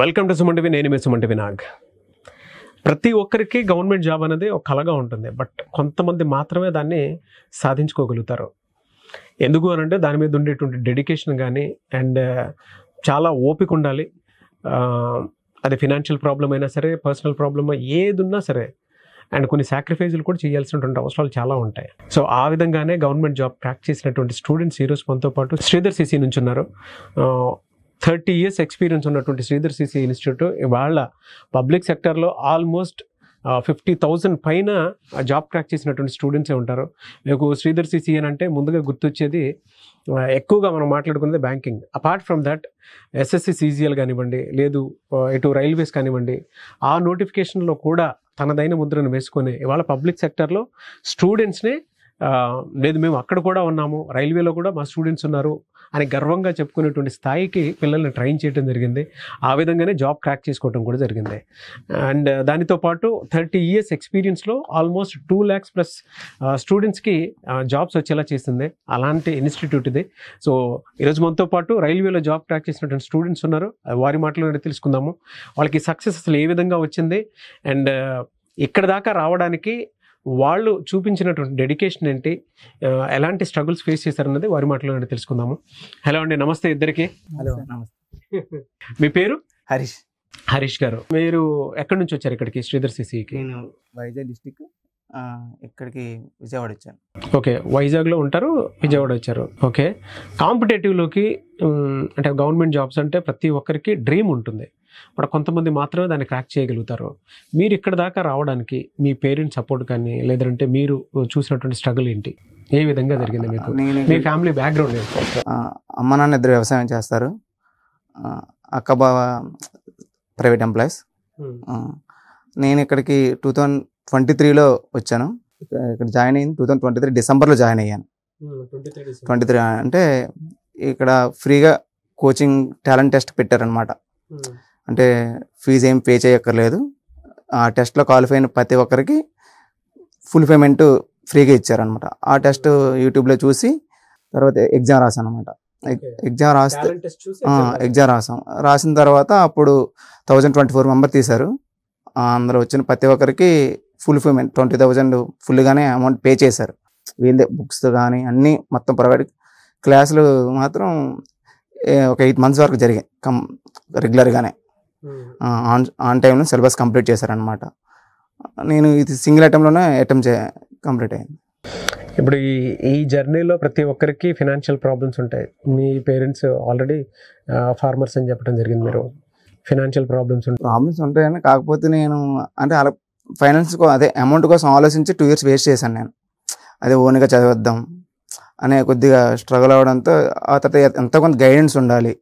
Welcome to Suman TV. నేను మీ Suman TV Nag. ప్రతి ఒక్కరికి గవర్నమెంట్ జాబ్ అనేది ఒక కళగా ఉంటుంది. బట్ కొంతమంది మాత్రమే దాన్ని సాధించుకోగలుగుతారు. ఎందుకు అని అంటే దాని మీద ఉండేటువంటి డెడికేషన్ కానీ అండ్ చాలా ఓపిక ఉండాలి. అది ఫినాన్షియల్ ప్రాబ్లం అయినా సరే, పర్సనల్ ప్రాబ్లమ్ ఏది ఉన్నా సరే, అండ్ కొన్ని సాక్రిఫైజులు కూడా చేయాల్సినటువంటి అవసరాలు చాలా ఉంటాయి. సో ఆ విధంగానే గవర్నమెంట్ జాబ్ క్రాక్ చేసినటువంటి స్టూడెంట్స్ ఈరోజు మనతో పాటు శ్రీధర్ సిసి నుంచి ఉన్నారు. 30 years ఎక్స్పీరియన్స్ ఉన్నటువంటి శ్రీధర్ సిసి ఇన్స్టిట్యూట్ ఇవాళ పబ్లిక్ సెక్టర్లో ఆల్మోస్ట్ 50,000 పైన జాబ్ క్రాక్ చేసినటువంటి స్టూడెంట్సే ఉంటారు. మీకు శ్రీధర్ సిసి అని అంటే ముందుగా గుర్తొచ్చేది ఎక్కువగా మనం మాట్లాడుకునేది banking. Apart from that SSC CGL కానివ్వండి, లేదు ఇటు రైల్వేస్ కానివ్వండి, ఆ నోటిఫికేషన్లో కూడా తనదైన ముద్రను వేసుకొని ఇవాళ పబ్లిక్ సెక్టర్లో స్టూడెంట్స్ని లేదు మేము అక్కడ కూడా ఉన్నాము, రైల్వేలో కూడా మా స్టూడెంట్స్ ఉన్నారు అని గర్వంగా చెప్పుకునేటువంటి స్థాయికి పిల్లల్ని ట్రైన్ చేయడం జరిగింది. ఆ విధంగానే జాబ్ క్రాక్ చేసుకోవడం కూడా జరిగింది. అండ్ దానితో పాటు 30 years ఎక్స్పీరియన్స్లో ఆల్మోస్ట్ 2 lakhs ప్లస్ స్టూడెంట్స్కి జాబ్స్ వచ్చేలా చేసింది అలాంటి ఇన్స్టిట్యూట్ ఇది. సో ఈరోజు మనతో పాటు రైల్వేలో జాబ్ క్రాక్ చేసినటువంటి స్టూడెంట్స్ ఉన్నారు. వారి మాటలోనే తెలుసుకుందాము. వాళ్ళకి సక్సెస్ అసలు ఏ విధంగా వచ్చింది అండ్ ఇక్కడ దాకా రావడానికి వాళ్ళు చూపించినటువంటి డెడికేషన్ ఏంటి, ఎలాంటి స్ట్రగుల్స్ ఫేస్ చేశారన్నది వారి మాటలో తెలుసుకుందాము. హలో అండి, నమస్తే ఇద్దరికి. హలో నమస్తే. మీ పేరు? హరీష్. హరీష్ గారు, మీరు ఎక్కడి నుంచి వచ్చారు ఇక్కడికి శ్రీధర్ సిసికి? నేను వైజాగ్ డిస్టిక్, ఇక్కడికి విజయవాడ వచ్చాను. ఓకే, వైజాగ్లో ఉంటారు, విజయవాడ వచ్చారు. ఓకే, కాంపిటేటివ్లోకి అంటే గవర్నమెంట్ జాబ్స్ అంటే ప్రతి ఒక్కరికి డ్రీమ్ ఉంటుంది, బట్ కొంతమంది మాత్రమే దాన్ని క్రాక్ చేయగలుగుతారు. మీరు ఇక్కడ దాకా రావడానికి మీ పేరెంట్స్ సపోర్ట్ కానీ లేదంటే మీరు చూసినటువంటి స్ట్రగుల్ ఏంటి, ఏ విధంగా జరిగింది మీకు, మీ ఫ్యామిలీ బ్యాక్గ్రౌండ్ ఏంటి? అమ్మ నాన్న ఇద్దరు వ్యవసాయం చేస్తారు. అక్క బావ ప్రైవేట్ ఎంప్లాయీస్. నేను ఇక్కడికి 2023లో వచ్చాను. ఇక్కడ జాయిన్ అయింది 2023 డిసెంబర్లో జాయిన్ అయ్యాను. 23 అంటే ఇక్కడ ఫ్రీగా కోచింగ్ టాలెంట్ టెస్ట్ పెట్టారనమాట. అంటే ఫీజు ఏం పే చేయక్కర్లేదు. ఆ టెస్ట్లో క్వాలిఫై అయిన ప్రతి ఒక్కరికి ఫుల్ పేమెంట్ ఫ్రీగా ఇచ్చారనమాట. ఆ టెస్ట్ యూట్యూబ్లో చూసి తర్వాత ఎగ్జామ్ రాసాను అనమాట. ఎగ్జామ్ రాసాం. రాసిన తర్వాత అప్పుడు 1024 మెంబర్ తీశారు. అందరూ వచ్చిన ప్రతి ఒక్కరికి ఫుల్ పేమెంట్ 20,000 ఫుల్గానే అమౌంట్ పే చేశారు. వీళ్ళే బుక్స్ కానీ అన్నీ మొత్తం ప్రైవేట్. క్లాసులు మాత్రం ఒక 8 months వరకు జరిగాయి రెగ్యులర్గానే. ఆన్ టైంలో సిలబస్ కంప్లీట్ చేశారనమాట. నేను ఇది సింగిల్ అటెంప్ట్లోనే కంప్లీట్ అయింది. ఇప్పుడు ఈ జర్నీలో ప్రతి ఒక్కరికి ఫినాన్షియల్ ప్రాబ్లమ్స్ ఉంటాయి. మీ పేరెంట్స్ ఆల్రెడీ ఫార్మర్స్ అని చెప్పడం జరిగింది. మీరు ఫినాన్షియల్ ప్రాబ్లమ్స్ ఉంటాయని, కాకపోతే నేను అంటే అలా ఫైనాన్స్ అదే అమౌంట్ కోసం ఆలోచించి 2 years వేస్ట్ చేశాను నేను. అదే ఓన్గా చదివేద్దాం అనే కొద్దిగా స్ట్రగుల్ అవ్వడంతో ఆ తర్వాత ఎంతో కొంత గైడెన్స్ ఉండాలి,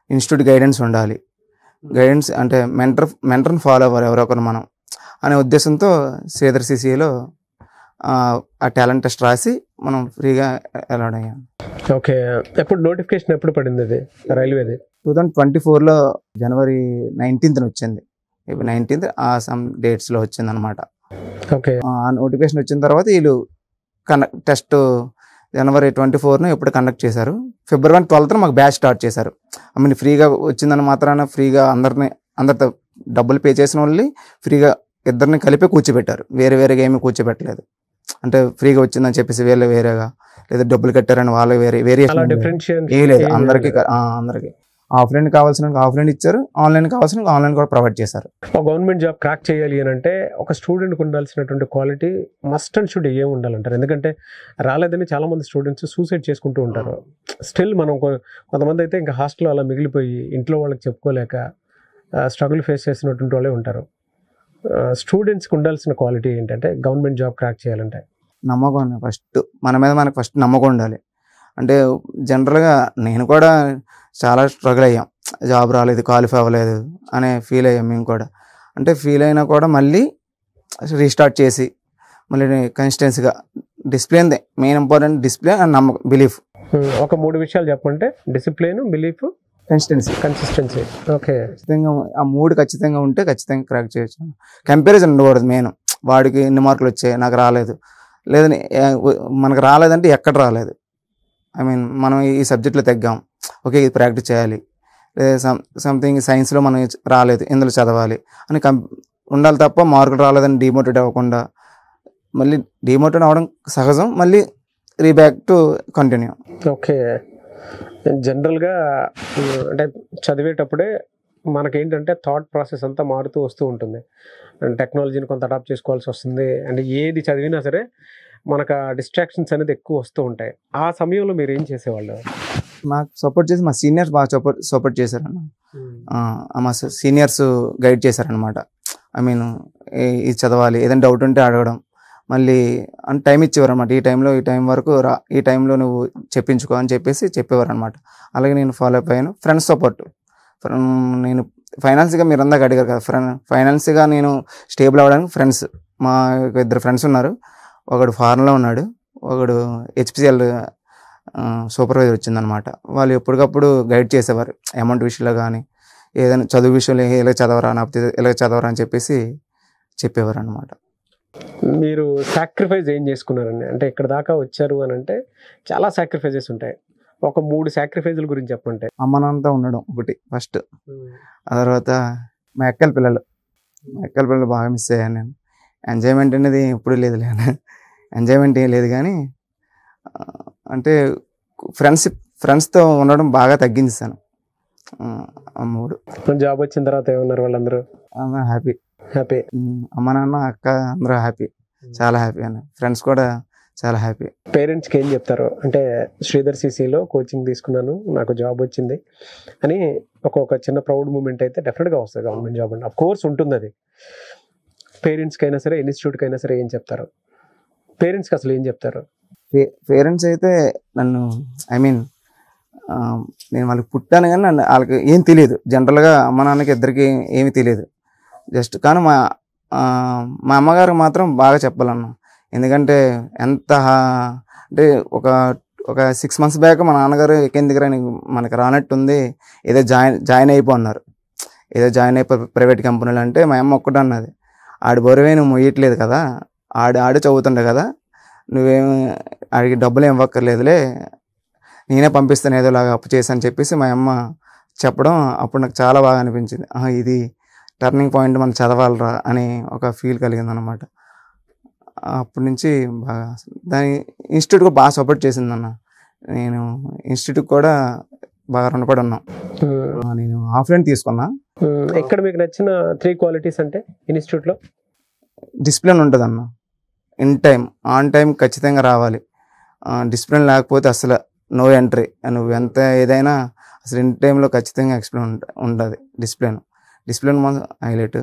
ఇన్స్టిట్యూట్ గైడెన్స్ ఉండాలి. గైడెన్స్ అంటే మెంటర్ని ఫాలో అవ్వాలి ఎవరో ఒకరు మనం అనే ఉద్దేశంతో శ్రీధర్ సిసిలో ఆ టాలెంట్ టెస్ట్ రాసి మనం ఫ్రీగా అలౌడ్ అయ్యాం. ఓకే, ఎప్పుడు నోటిఫికేషన్ ఎప్పుడు పడింది అది రైల్వేది? 2024లో January 19th వచ్చింది. ఇప్పుడు 19th ఆ సమ్ డేట్స్లో వచ్చింది అనమాట. ఓకే, ఆ నోటిఫికేషన్ వచ్చిన తర్వాత వీళ్ళు టెస్ట్ January 24 ఎప్పుడు కండక్ట్ చేశారు. February 12th మాకు బ్యాచ్ స్టార్ట్ చేశారు. ఐ మీన్ ఫ్రీగా వచ్చిందని మాత్రాన ఫ్రీగా అందరితో డబ్బులు పే చేసిన వాళ్ళు ఫ్రీగా ఇద్దరిని కలిపి కూర్చోబెట్టారు. వేరేగా ఏమీ కూర్చోబెట్టలేదు. అంటే ఫ్రీగా వచ్చిందని చెప్పేసి వేరేగా లేదా డబ్బులు కట్టారని వాళ్ళకి వేరియేషన్ ఏ లేదు. అందరికీ ఆఫ్లైన్ కావాల్సిన ఆఫ్లైన్ ఇచ్చారు, ఆన్లైన్ కావాల్సిన ఆన్లైన్ కూడా ప్రొవైడ్ చేశారు. గవర్నమెంట్ జాబ్ క్రాక్ చేయాలి అని అంటే ఒక స్టూడెంట్కి ఉండాల్సినటువంటి క్వాలిటీ మస్ట్ అండ్ షుడ్ ఏమి ఉండాలంటారు? ఎందుకంటే రాలేదని చాలా మంది స్టూడెంట్స్ సూసైడ్ చేసుకుంటూ ఉంటారు. స్టిల్ మనం కొంతమంది అయితే ఇంకా హాస్టల్లో అలా మిగిలిపోయి ఇంట్లో వాళ్ళకి చెప్పుకోలేక స్ట్రగుల్ ఫేస్ చేసినటువంటి వాళ్ళే ఉంటారు. స్టూడెంట్స్కి ఉండాల్సిన క్వాలిటీ ఏంటంటే గవర్నమెంట్ జాబ్ క్రాక్ చేయాలంటే? నమ్మకం. ఫస్ట్ మన మీద మనకు ఫస్ట్ నమ్మకం ఉండాలి. అంటే జనరల్గా నేను కూడా చాలా స్ట్రగుల్ అయ్యాం. జాబ్ రాలేదు, క్వాలిఫై అవ్వలేదు అనే ఫీల్ అయ్యాం మేము కూడా. అంటే ఫీల్ అయినా కూడా మళ్ళీ రీస్టార్ట్ చేసి మళ్ళీ కన్సిస్టెన్సీగా discipline main important. Discipline and నమ్మకం, బిలీఫ్. ఒక 3 విషయాలు చెప్పంటే డిసిప్లిన్, బిలీఫ్, కన్సిస్టెన్సీ. ఓకే, ఖచ్చితంగా ఆ 3 ఖచ్చితంగా ఉంటే ఖచ్చితంగా క్రాక్ చేయొచ్చు. కంపారిజన్ ఉండకూడదు. మెయిన్ వాడికి ఎన్ని మార్కులు వచ్చాయి, నాకు రాలేదు, లేదని మనకు రాలేదంటే ఎక్కడ రాలేదు. ఐ మీన్ మనం ఈ సబ్జెక్ట్లో తగ్గాం, ఓకే ఇది ప్రాక్టీస్ చేయాలి, లేదా సంథింగ్ సైన్స్లో మనం రాలేదు ఇందులో చదవాలి అని ఉండాలి తప్ప మార్కులు రాలేదని డిమోటివేట్ అవ్వకుండా, మళ్ళీ డిమోటివేట్ అవ్వడం సహజం, మళ్ళీ రీబ్యాక్ టు కంటిన్యూ. ఓకే. జనరల్గా అంటే చదివేటప్పుడే మనకేంటంటే థాట్ ప్రాసెస్ అంతా మారుతూ వస్తూ ఉంటుంది. టెక్నాలజీని కొంత అడాప్ట్ చేసుకోవాల్సి వస్తుంది. అంటే ఏది చదివినా సరే మనకు ఆ డిస్ట్రాక్షన్స్ అనేది ఎక్కువ వస్తూ ఉంటాయి. ఆ సమయంలో మీరు ఏం చేసేవాళ్ళు? నాకు సపోర్ట్ చేసి మా సీనియర్స్ బాగా సపోర్ట్ చేశారన్న. మా సీనియర్స్ గైడ్ చేశారనమాట. ఐ మీన్ ఇది చదవాలి, ఏదైనా డౌట్ ఉంటే అడగడం, మళ్ళీ అంటే టైం ఇచ్చేవారు అనమాట. ఈ టైంలో ఈ టైం వరకు రా, ఈ టైంలో నువ్వు చెప్పించుకో అని చెప్పేసి చెప్పేవారు అనమాట. అలాగే నేను ఫాలో అప్ అయ్యాను. ఫ్రెండ్స్ సపోర్ట్, నేను ఫైనాన్స్గా మీరు అందాక అడిగారు కదా, ఫైనాన్స్గా నేను స్టేబుల్ అవ్వడానికి ఫ్రెండ్స్, మా 2 ఫ్రెండ్స్ ఉన్నారు. ఒకడు ఫారెన్లో ఉన్నాడు, ఒకడు హెచ్పిసిఎల్ సూపర్వైజర్ వచ్చిందనమాట. వాళ్ళు ఎప్పటికప్పుడు గైడ్ చేసేవారు అమౌంట్ విషయంలో కానీ, ఏదైనా చదువు విషయంలో ఇలా చదవరా లేకపోతే ఇలా చదవరా అని చెప్పేసి చెప్పేవారు అనమాట. మీరు సాక్రిఫైస్ ఏం చేసుకున్నారండి? అంటే ఇక్కడ దాకా వచ్చారు అని అంటే చాలా సాక్రిఫైజెస్ ఉంటాయి. ఒక 3 సాక్రిఫైజుల గురించి చెప్పంటే. అమ్మ నాన్నతో ఉండడం ఒకటి ఫస్ట్. ఆ తర్వాత మా అక్కల పిల్లలు బాగా మిస్ అయ్యాను నేను. ఎంజాయ్మెంట్ అనేది ఎప్పుడు లేదు, ఎంజాయ్మెంట్ ఏం లేదు కానీ అంటే ఫ్రెండ్స్తో ఉండడం బాగా తగ్గించాను. 3 జాబ్ వచ్చిన తర్వాత ఏమన్నారు వాళ్ళందరూ? హ్యాపీ. అమ్మ నాన్న అక్క అందరూ హ్యాపీ, చాలా హ్యాపీ అన్న. ఫ్రెండ్స్ కూడా చాలా హ్యాపీ. పేరెంట్స్కి ఏం చెప్తారు? అంటే శ్రీధర్ సిసిలో కోచింగ్ తీసుకున్నాను, నాకు జాబ్ వచ్చింది అని ఒక చిన్న ప్రౌడ్ మూమెంట్ అయితే డెఫినెట్గా వస్తుంది. గవర్నమెంట్ జాబ్ అంటే అఫ్ కోర్స్ ఉంటుంది. అది పేరెంట్స్కి అయినా సరే, ఇన్స్టిట్యూట్కి అయినా సరే ఏం చెప్తారు? పేరెంట్స్కి అసలు ఏం చెప్తారు? పేరెంట్స్ అయితే నన్ను ఐ మీన్ నేను వాళ్ళకి పుట్టాను కానీ నన్ను వాళ్ళకి ఏం తెలియదు. జనరల్గా అమ్మ నాన్నకి ఇద్దరికి ఏమీ తెలియదు. జస్ట్ కానీ మా అమ్మగారు మాత్రం బాగా చెప్పాలన్నా. ఎందుకంటే ఎంత అంటే ఒక 6 months బ్యాక్ మా నాన్నగారు ఎందుకురా మనకి రానట్టుంది, ఏదో జాయిన్ అయిపో అన్నారు. ఏదో జాయిన్ అయిపోయి ప్రైవేట్ కంపెనీలు అంటే మా అమ్మ ఒక్కటే అన్నది, ఆడి బరువే నువ్వు మొయ్యట్లేదు కదా, ఆడే చదువుతుండే కదా, నువ్వేమి ఆడికి డబ్బులు ఏం ఇవ్వక్కర్లేదులే, నేనే పంపిస్తాను ఏదోలాగా అప్పు చేసి అని చెప్పేసి మా అమ్మ చెప్పడం అప్పుడు నాకు చాలా బాగా అనిపించింది. ఇది టర్నింగ్ పాయింట్, మనం చదవాలరా అని ఒక ఫీల్ కలిగింది అనమాట. అప్పటి నుంచి బాగా దాని ఇన్స్టిట్యూట్ కూడా బాగా సపోర్ట్ చేసిందన్న. నేను ఇన్స్టిట్యూట్ కూడా బాగా రుణపడి ఉన్నాం. నేను ఆఫ్లైన్ తీసుకున్నా. ఇక్కడ మీకు నచ్చిన 3 క్వాలిటీస్ అంటే ఇన్స్టిట్యూట్లో? డిసిప్లిన్ ఉంటుంది అన్న. ఇన్ టైం, ఆన్ టైం ఖచ్చితంగా రావాలి. డిసిప్లిన్ లేకపోతే అసలు నో ఎంట్రీ. నువ్వు ఎంత ఏదైనా అసలు ఇన్ టైంలో ఖచ్చితంగా ఎక్స్ప్లెయిన్ ఉంటుంది. Discipline highlight.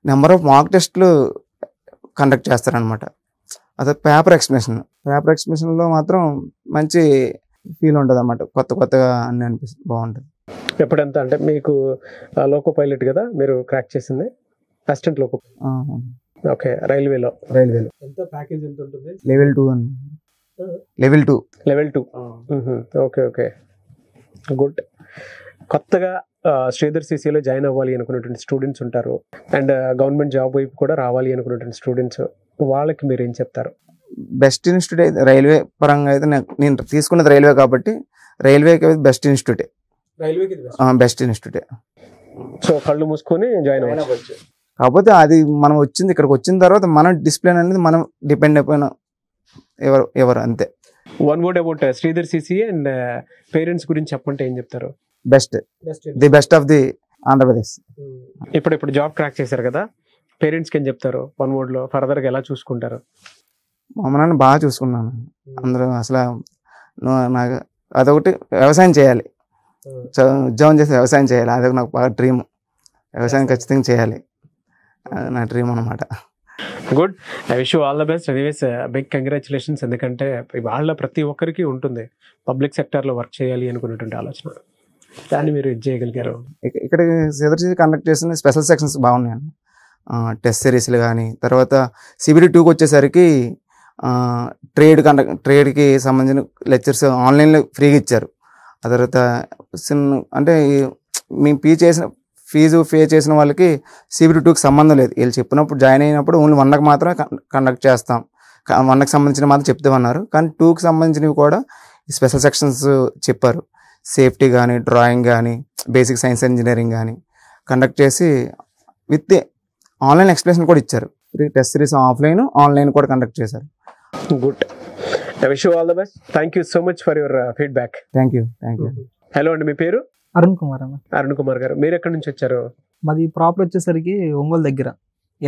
నెంబర్ ఆఫ్ మాక్ టెస్ట్లు కండక్ట్ చేస్తారనమాట. అదే పేపర్ ఎక్స్ప్లెనేషన్లో మాత్రం మంచి ఫీల్ ఉంటుంది అన్నమాట. కొత్తగా అన్నీ అనిపిస్తుంది, బాగుంటుంది. ఎప్పుడంత అంటే మీకు లోకో పైలట్ కదా మీరు క్రాక్ చేసింది? Assistant loco. ఓకే. రైల్వేలో ఎంత ప్యాకేజ్ ఎంత ఉంటుంది? లెవెల్ 2. ఓకే. గుడ్. కొత్తగా శ్రీధర్ సిసిలో జాయిన్ అవ్వాలి అనుకున్నటువంటి స్టూడెంట్స్ ఉంటారు, అండ్ గవర్నమెంట్ జాబ్ వైపు కూడా రావాలి అనుకున్నటువంటి స్టూడెంట్స్, వాళ్ళకి మీరు ఏం చెప్తారు? బెస్ట్ ఇన్స్టిట్యూట్ అయితే రైల్వే పరంగా అయితే నేను తీసుకున్నది రైల్వే కాబట్టి రైల్వేకి బెస్ట్ ఇన్స్టిట్యూటే. బెస్ట్ ఇన్స్టిట్యూటే. సో కళ్ళు మూసుకొని జాయిన్ అవ్వచ్చు. కాకపోతే అది మనం ఇక్కడికి వచ్చిన తర్వాత మనం డిసిప్లిన్ అనేది మనం డిపెండ్ అయిపోయిన ఎవరు అంతే. One word about Sridhar CC and parents గురించి చెప్పంటే ఏం చెప్తారు? The best of the Andhra Pradesh. ఇప్పుడు జాబ్ క్రాక్ చేశారు కదా, పేరెంట్స్కి ఏం చెప్తారు? 1 word లో ఫర్దర్గా ఎలా చూసుకుంటారు? మా అమ్మ నాన్న బాగా చూసుకున్నాను. అందరూ అసలు నాకు అదొకటి, వ్యవసాయం చేయాలి, ఉద్యోగం చేసి వ్యవసాయం చేయాలి, అదొక నాకు బాగా డ్రీమ్. వ్యవసాయం ఖచ్చితంగా చేయాలి, అది నా డ్రీమ్ అనమాట. Good. I wish you all the best. Anyways big congratulations. ఎందుకంటే వాళ్ళ ప్రతి ఒక్కరికి ఉంటుంది పబ్లిక్ సెక్టర్లో వర్క్ చేయాలి అనుకున్నటువంటి ఆలోచన, దాన్ని మీరు ఇది చేయగలిగారు. ఇక్కడ శ్రీధర్ సిసి కండక్ట్ చేసిన స్పెషల్ సెక్షన్స్ బాగున్నాయి. టెస్ట్ సిరీస్లు కానీ, తర్వాత CBT 2కి వచ్చేసరికి ట్రేడ్కి సంబంధించిన లెక్చర్స్ ఆన్లైన్లో ఫ్రీగా ఇచ్చారు. ఆ తర్వాత అంటే మేము ఫీజు పే చేసిన వాళ్ళకి CBT 2కి సంబంధం లేదు. వీళ్ళు చెప్పినప్పుడు జాయిన్ అయినప్పుడు ఓన్లీ 1కి మాత్రమే కండక్ట్ చేస్తాం, 1కి సంబంధించిన మాత్రం చెప్తామన్నారు. కానీ 2కి సంబంధించినవి కూడా స్పెషల్ సెక్షన్స్ చెప్పారు. సేఫ్టీ కానీ, డ్రాయింగ్ కానీ, బేసిక్ సైన్స్ ఇంజనీరింగ్ కానీ కండక్ట్ చేసి విత్ ఆన్లైన్ ఎక్స్ప్లెనేషన్ కూడా ఇచ్చారు. టెస్ట్ సిరీస్ ఆఫ్లైన్ ఆన్లైన్ కూడా కండక్ట్ చేశారు. Good. I wish you all the best. Thank you so much for your feedback. Thank you. Hello అండి, మీ పేరు? అరుణ్ కుమార్ అన్న. అరుణ్ కుమార్ గారు, మీరు ఎక్కడి నుంచి వచ్చారు? మాది ప్రాపర్ వచ్చేసరికి ఒంగోలు దగ్గర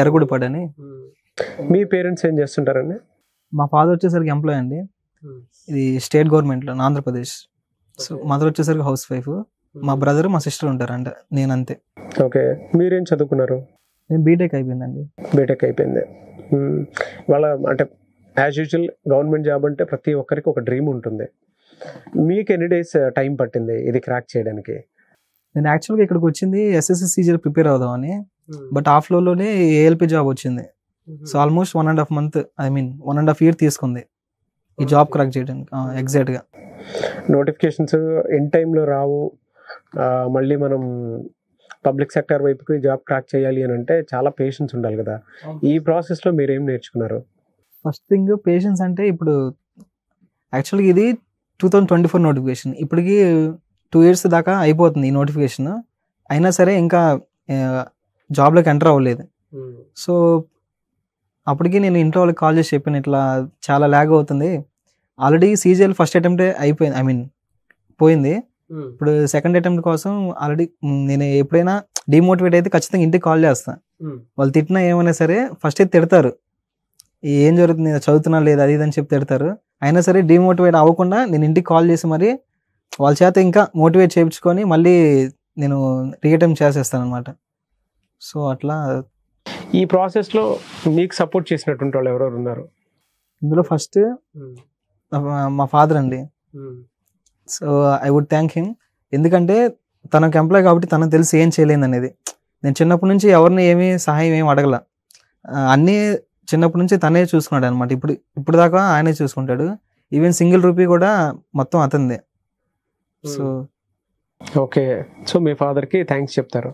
ఎర్రగుడిపాడు అని. మీ పేరెంట్స్ ఏం చేస్తుంటారండి? మా ఫాదర్ వచ్చేసరికి ఎంప్లాయ్ అండి, ఇది స్టేట్ గవర్నమెంట్లో ఆంధ్రప్రదేశ్. సో మదర్ వచ్చేసరికి హౌస్ వైఫ్. మా బ్రదర్ మా సిస్టర్ ఉంటారు అంటే నేను అంతే. ఓకే, మీరేం చదువుకున్నారు? నేను బీటెక్ అయిపోయిందండి. బీటెక్ అయిపోయింది. వాళ్ళ అంటే యాజ్ యూజువల్ గవర్నమెంట్ జాబ్ అంటే ప్రతి ఒక్కరికి ఒక డ్రీమ్ ఉంటుంది. మీకు ఎన్ని డేస్ టైం పట్టింది ఇది క్రాక్ చేయడానికి? నేను యాక్చువల్గా ఇక్కడికి వచ్చింది ఎస్ఎస్సి సీజీఎల్ ప్రిపేర్ అవుదామని, బట్ ఆ ఫ్లోలోనే ఏఎల్పి జాబ్ వచ్చింది. So almost 1.5 month, I mean 1.5 year తీసుకుంది ఈ జాబ్ క్రాక్ చేయడానికి ఎగ్జాక్ట్గా. నోటిఫికేషన్స్ ఇన్ టైంలో రావు. మళ్ళీ మనం పబ్లిక్ సెక్టర్ వైపుకి జాబ్ క్రాక్ చేయాలి అని అంటే చాలా పేషెన్స్ ఉండాలి కదా. ఈ ప్రాసెస్లో మీరు ఏం నేర్చుకున్నారు? First thing patience. అంటే ఇప్పుడు యాక్చువల్గా ఇది 2024 నోటిఫికేషన్, ఇప్పటికి 2 years దాకా అయిపోతుంది ఈ నోటిఫికేషన్. అయినా సరే ఇంకా జాబ్లోకి ఎంటర్ అవ్వలేదు. సో అప్పటికి నేను ఇంట్లో వాళ్ళకి కాల్ చేసి చెప్పాను, ఇట్లా చాలా ల్యాగ్ అవుతుంది. ఆల్రెడీ సీజీఎల్ ఫస్ట్ అటెంప్ట్ అయిపోయింది, ఐ మీన్ పోయింది. ఇప్పుడు సెకండ్ అటెంప్ట్ కోసం ఆల్రెడీ నేను ఎప్పుడైనా డిమోటివేట్ అయితే ఖచ్చితంగా ఇంటికి కాల్ చేస్తాను. వాళ్ళు తిట్టినా ఏమైనా సరే ఫస్ట్ అయితే తిడతారు, ఏం జరుగుతుంది నేను చదువుతున్నా లేదు అది ఇదని చెప్పి తిడతారు. అయినా సరే డిమోటివేట్ అవ్వకుండా నేను ఇంటికి కాల్ చేసి మరి వాళ్ళ చేత ఇంకా మోటివేట్ చేయించుకొని మళ్ళీ నేను రీఅటెంప్ట్ చేసేస్తాను అనమాట. సో అట్లా ఈ ప్రాసెస్లో మీకు సపోర్ట్ చేసినటువంటి వాళ్ళు ఎవరెవరు ఉన్నారు? ఇందులో ఫస్ట్ మా ఫాదర్ అండి. So I would thank him. ఎందుకంటే తనకు ఎంప్లాయ్ కాబట్టి తనకు తెలిసి ఏం చేయలేదు అనేది. నేను చిన్నప్పటి నుంచి ఎవరిని ఏమీ సహాయం ఏమి అడగల, అన్నీ చిన్నప్పటి నుంచి తనే చూసుకున్నాడు అనమాట. ఇప్పుడు దాకా ఆయనే చూసుకుంటాడు. ఈవెన్ సింగిల్ రూపీ కూడా మొత్తం అతనిదే. సో ఓకే, సో మీ ఫాదర్కి థ్యాంక్స్ చెప్తారు.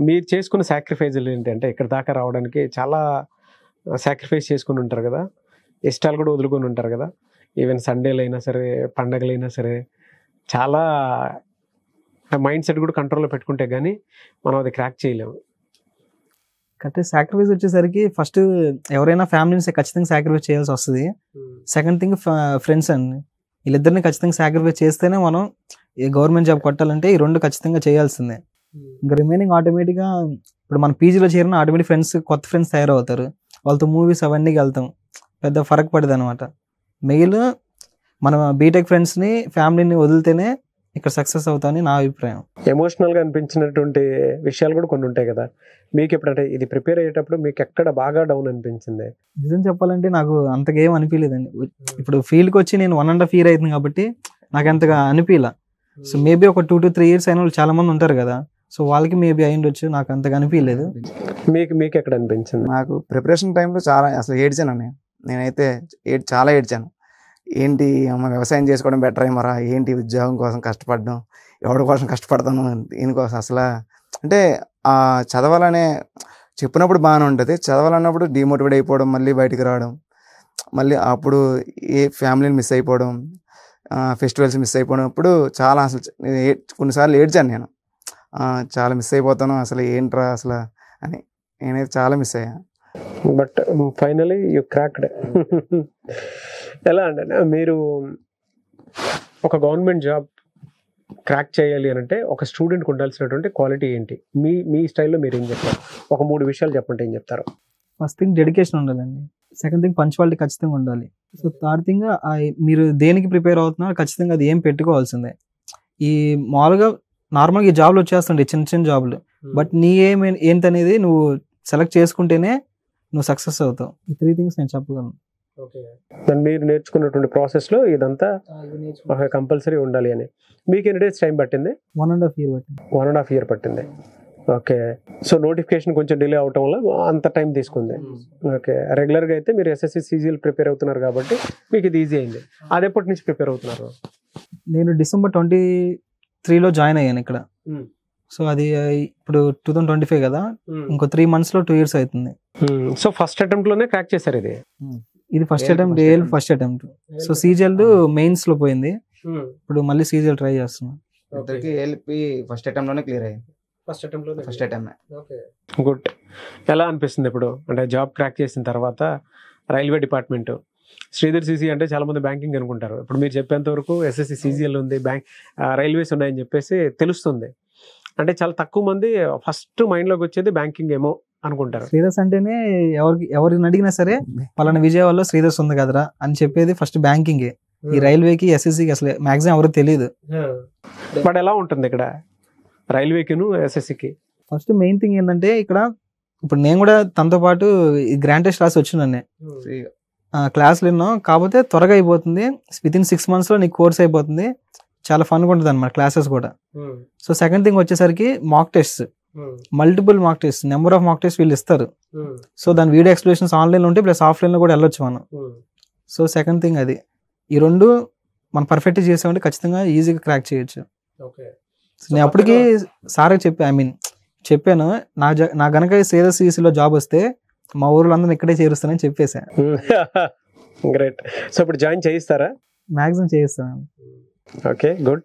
మీరు చేసుకున్న సాక్రిఫైజులు ఏంటంటే ఇక్కడ దాకా రావడానికి చాలా సాక్రిఫైస్ చేసుకుని ఉంటారు కదా, ఇష్టాలు కూడా వదులుకొని ఉంటారు కదా. ఈవెన్ సండేలు అయినా సరే పండగలైనా సరే చాలా మైండ్ సెట్ కూడా కంట్రోల్లో పెట్టుకుంటే కానీ మనం అది క్రాక్ చేయలేము. కరెక్ట్. సాక్రిఫైస్ వచ్చేసరికి ఫస్ట్ ఎవరైనా ఫ్యామిలీని ఖచ్చితంగా సాక్రిఫైస్ చేయాల్సి వస్తుంది. సెకండ్ థింగ్ ఫ్రెండ్స్ అండి, వీళ్ళిద్దరిని ఖచ్చితంగా సాక్రిఫైస్ చేస్తేనే మనం ఈ గవర్నమెంట్ జాబ్ కొట్టాలంటే ఈ రెండు ఖచ్చితంగా చేయాల్సిందే. ఇంకా రిమైనింగ్ ఆటోమేటిక్గా ఇప్పుడు మన పీజీలో చేరిన ఆటోమేటిక్ ఫ్రెండ్స్ కొత్త ఫ్రెండ్స్ తయారవుతారు, వాళ్ళతో మూవీస్ అవన్నీ వెళ్తాం, పెద్ద ఫరక్ పడదు అనమాట. మెయిల్ మన బీటెక్ ఫ్రెండ్స్ని ఫ్యామిలీని వదిలితేనే ఇక్కడ సక్సెస్ అవుతామని నా అభిప్రాయం. ఎమోషనల్గా అనిపించినటువంటి విషయాలు కూడా కొన్ని ఉంటాయి కదా మీకు. ఎప్పుడంటే ఇది ప్రిపేర్ అయ్యేటప్పుడు మీకు ఎక్కడ బాగా డౌన్ అనిపించింది? నిజం చెప్పాలంటే నాకు అంతగా ఏం అనిపించలేదండి. ఇప్పుడు ఫీల్డ్కి వచ్చి నేను 1.5 year అవుతుంది కాబట్టి నాకు అంతగా అనిపించలే. సో మేబీ ఒక 2 to 3 years అయిన వాళ్ళు చాలా మంది ఉంటారు కదా, సో వాళ్ళకి మేబీ అయి ఉండొచ్చు, నాకు అంతగా అనిపించలేదు. మీకు ఎక్కడ అనిపించింది? నాకు ప్రిపరేషన్ టైంలో చాలా అసలు ఏడ్చాను నేనైతే చాలా ఏడ్చాను. ఏంటి అమ్మ వ్యవసాయం చేసుకోవడం బెటర్ ఏమరా, ఏంటి ఉద్యోగం కోసం కష్టపడడం, ఎవరి కోసం కష్టపడతాను దీనికోసం. అసలు అంటే చదవాలనే చెప్పినప్పుడు బాగానే ఉంటుంది, చదవాలన్నప్పుడు డిమోటివేట్ అయిపోవడం, మళ్ళీ బయటికి రావడం, మళ్ళీ అప్పుడు ఏ ఫ్యామిలీని మిస్ అయిపోవడం, ఫెస్టివల్స్ మిస్ అయిపోవడం. ఇప్పుడు చాలా అసలు కొన్నిసార్లు ఏడ్చాను నేను, చాలా మిస్ అయిపోతాను అసలు ఏంట్రా అసలు అని. నేనైతే చాలా మిస్ అయ్యా. But finally you cracked. ఎలా అంటే మీరు ఒక గవర్నమెంట్ జాబ్ క్రాక్ చేయాలి అని అంటే ఒక స్టూడెంట్కి ఉండాల్సినటువంటి క్వాలిటీ ఏంటి? మీ స్టైల్లో మీరు ఏం చెప్తారు? ఒక 3 విషయాలు చెప్పంటే ఏం చెప్తారు? ఫస్ట్ థింగ్ డెడికేషన్ ఉండాలండి. సెకండ్ థింగ్ పంచువాలిటీ ఖచ్చితంగా ఉండాలి. సో థర్డ్ థింగ్ మీరు దేనికి ప్రిపేర్ అవుతున్నారో ఖచ్చితంగా అది ఏం పెట్టుకోవాల్సిందే. ఈ మామూలుగా నార్మల్గా ఈ జాబ్లు వచ్చేస్తుండే చిన్న చిన్న జాబులు, బట్ నీ ఏంటనేది నువ్వు సెలెక్ట్ చేసుకుంటేనే నువ్వు సక్సెస్ అవుతావు. ఈ 3 things నేను చెప్పగలను. మీరు నేర్చుకున్నటువంటి ప్రాసెస్లో ఇదంతా కంపల్సరీ ఉండాలి అని. మీకు ఎన్ని డేస్ టైం పట్టింది? 1.5 year పట్టింది. 1.5 year పట్టింది. ఓకే, సో నోటిఫికేషన్ కొంచెం డిలే అవటం వల్ల అంత టైం తీసుకుంది. ఓకే, రెగ్యులర్గా అయితే మీరు ఎస్ఎస్సి సీజీఎల్ ప్రిపేర్ అవుతున్నారు కాబట్టి మీకు ఇది ఈజీ అయింది. అది ఎప్పటి నుంచి ప్రిపేర్ అవుతున్నారు? నేను December 23లో జాయిన్ అయ్యాను ఇక్కడ. సో అది ఇప్పుడు 2025 కదా, ఇంకో 3 monthsలో 2 years అవుతుంది. సో ఫస్ట్ అటెంప్ట్ లోనే క్రాక్ చేశారు ఇది? ఇది first attempt, AL first attempt. So CGL mains లో పోయింది, ఇప్పుడు మళ్ళీ సీజీఎల్ ట్రై చేస్తున్నా. ఇద్దరికి ఏఎల్పి ఫస్ట్ అటెంప్ట్లోనే క్లియర్ అయింది. ఫస్ట్ అటెంప్ట్లో ఫస్ట్ అటెంప్ట్. గుడ్. ఎలా అనిపిస్తుంది ఇప్పుడు అంటే జాబ్ క్రాక్ చేసిన తర్వాత రైల్వే డిపార్ట్మెంట్? శ్రీధర్ సిసి అంటే చాలా మంది బ్యాంకింగ్ అనుకుంటారు. ఇప్పుడు మీరు చెప్పేంత వరకు ఎస్ఎస్సి సిజిఎల్ ఉంది, రైల్వేస్ ఉన్నాయని చెప్పేసి తెలుస్తుంది. అంటే చాలా తక్కువ మంది ఫస్ట్ మైండ్లోకి వచ్చేది బ్యాంకింగ్ ఏమో అనుకుంటారు. శ్రీధర్స్ అంటేనే ఎవరిని అడిగినా సరే పలానా విజయవాడలో శ్రీధర్స్ ఉంది కదరా అని చెప్పేది ఫస్ట్ బ్యాంకింగే. ఈ రైల్వేకి ఎస్ఎస్సికి అసలు మాక్సిమం ఎవరికి తెలియదు. బట్ ఎలా ఉంటుంది ఇక్కడ రైల్వేకిను ఎస్ఎస్సికి? ఫస్ట్ మెయిన్ థింగ్ ఏంటంటే ఇక్కడ ఇప్పుడు నేను కూడా తనతో పాటు ఈ గ్రాండ్ టెస్ట్ రాసి వచ్చినాను. క్లాసులు విన్నాం, కాకపోతే త్వరగా అయిపోతుంది. వితిన్ 6 months లో నీకు కోర్స్ అయిపోతుంది. చాలా ఫన్గా ఉంటుంది అనమాట క్లాసెస్ కూడా. సో సెకండ్ థింగ్ వచ్చేసరికి mock test, multiple mock test, number of mock test వీళ్ళు ఇస్తారు. సో దాని వీడియో ఎక్స్ప్లెనేషన్స్ ఆన్లైన్లో ఉంటాయి, ప్లస్ ఆఫ్లైన్లో కూడా వెళ్ళొచ్చు మనం. సో సెకండ్ థింగ్ అది. ఈ రెండు మనం పర్ఫెక్ట్ చేసామంటే ఖచ్చితంగా ఈజీగా క్రాక్ చేయొచ్చు. నేను అప్పటికి సార్ చెప్పాను నా గనక శ్రీధర్ సిసిలో జాబ్ వస్తే మా ఊర్లో అందరూ ఇక్కడే చేరుస్తానని చెప్పేశాను. గ్రేట్. సో ఇప్పుడు జాయిన్ చేయిస్తారా? మ్యాక్సిమం చేయిస్తాను. Okay, good.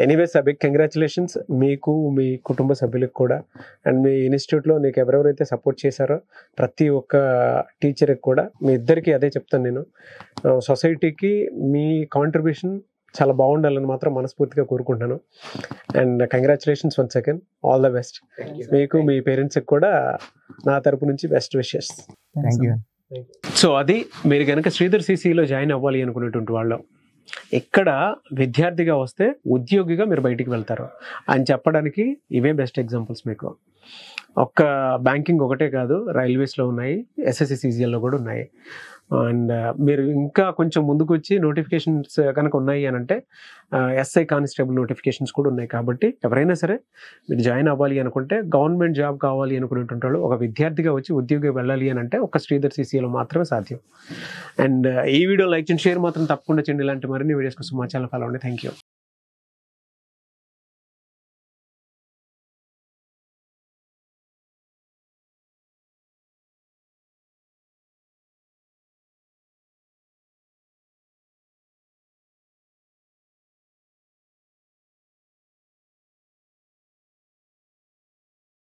Anyways big congratulations మీకు, మీ కుటుంబ సభ్యులకు కూడా, అండ్ మీ ఇన్స్టిట్యూట్లో నీకు ఎవరెవరైతే సపోర్ట్ చేశారో ప్రతి ఒక్క టీచర్కి కూడా, మీ ఇద్దరికి అదే చెప్తాను నేను. సొసైటీకి మీ కాంట్రిబ్యూషన్ చాలా బాగుండాలని మాత్రం మనస్ఫూర్తిగా కోరుకుంటున్నాను. And congratulations once again, all the best. మీకు మీ పేరెంట్స్కి కూడా నా తరపు నుంచి best wishes. Thank you. So అది మీరు కనుక శ్రీధర్ సిసిలో జాయిన్ అవ్వాలి అనుకునేటువంటి వాళ్ళు, ఎక్కడ విద్యార్థిగా వస్తే ఉద్యోగిగా మీరు బయటికి వెళ్తారు అని చెప్పడానికి ఇవే బెస్ట్ ఎగ్జాంపుల్స్. మీకు ఒక్క బ్యాంకింగ్ ఒకటే కాదు, రైల్వేస్లో ఉన్నాయి, ఎస్ఎస్సి సిజిఎల్లో కూడా ఉన్నాయి. అండ్ మీరు ఇంకా కొంచెం ముందుకు వచ్చి నోటిఫికేషన్స్ కనుక ఉన్నాయి అని అంటే ఎస్ఐ కానిస్టేబుల్ నోటిఫికేషన్స్ కూడా ఉన్నాయి. కాబట్టి ఎవరైనా సరే మీరు జాయిన్ అవ్వాలి అనుకుంటే, గవర్నమెంట్ జాబ్ కావాలి అనుకునేటువంటి వాళ్ళు, ఒక విద్యార్థిగా వచ్చి ఉద్యోగం వెళ్ళాలి అని అంటే ఒక శ్రీధర్ సిసిలో మాత్రమే సాధ్యం. అండ్ ఈ వీడియో లైక్ చేయండి, షేర్ మాత్రం తప్పకుండా చేయండి. ఇలాంటి మరిన్ని వీడియోస్ కోసం మా ఛానల్ ఫాలో అవ్వండి. Thank you.